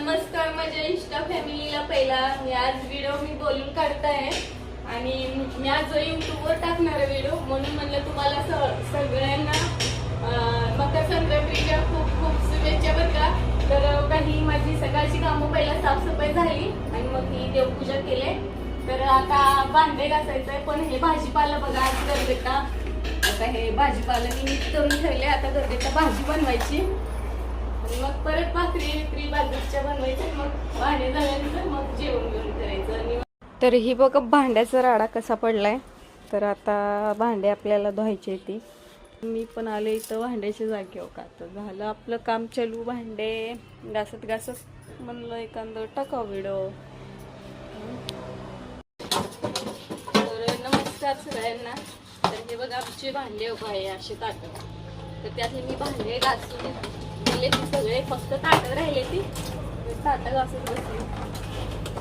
नमस्कार माझ्या इंस्टा फॅमिलीला पहिला आज व्हिडिओ मी बोलून काढताय आणि मी आज युट्यूबवर टाकणार व्हिडिओ म्हणून म्हणलं तुम्हाला सगळ्यांना मकर संक्रांतीच्या खूप खूप शुभेच्छा बरं का। तर काही माझी सकाळची कामं पहिला साफसफाई झाली आणि मग ही देवपूजा केली। तर आता भांडे घासायचंय पण हे भाजीपाला बघा आज गरजेचा आता हे भाजीपाला मी नीट करून ठेवले। आता गरजेचा भाजी बनवायची मग परत भाकरी बाजरीच्या बनवायचं मग भांडे झाल्यानंतर मग जेवण घेऊन करायचं। आणि तर ही बघा भांड्याचा राडा कसा पडलाय। तर आता भांडे आपल्याला धुवायचे ती मी पण आले इथं भांड्याच्या जागेवर का तर झालं आपलं काम चालू भांडे घासत घासत म्हणलं एखादं टाकाव व्हिडिओ। तर नमस्कार सगळ्यांना। तर हे बघा आमचे भांडे उभे असे ताट तर त्यातले मी भांडे घासून गेले ती सगळे फक्त ताटं राहिले ती ताटं घासून बसली।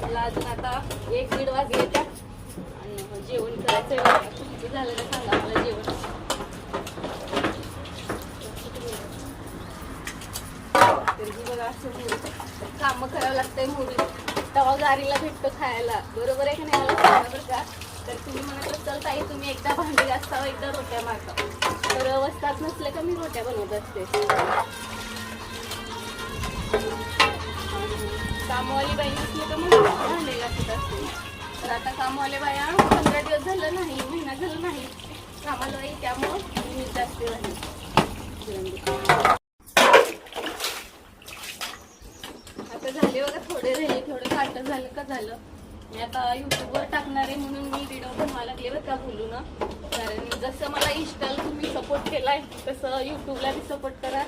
मला अजून आता 1-1.5 वाजले त्या आणि जेवण करायचं तुमचं झालं का सांगा मला जेवण। तर बघा असं कामं करावं लागतंय मुली तवा गारीला भेटतो खायला बरोबर आहे का नाही मला सांगा बरं का। तर तुम्ही म्हणत असाल ताई तुम्ही एकदा भांडी घासता एकदा रोट्या मारता तर वस्तात नसले का मी रोट्या बनवत असते। कामवाली बाई नसली तर मग भांडे घासत असते। तर आता कामवाले बाया 15 दिवस झालं नाही महिना झालं नाही कामाला बाई त्यामुळं मी जास्त आता झाले बघा थोडे राहिले थोडं काटं झालं का झालं। मी आता युट्यूबवर टाकणार आहे म्हणून मी व्हिडिओ बनवायला लागले बरं का बोलू ना। कारण जसं मला इंस्टाला तुम्ही सपोर्ट केलाय तसं युट्यूबला बी सपोर्ट करा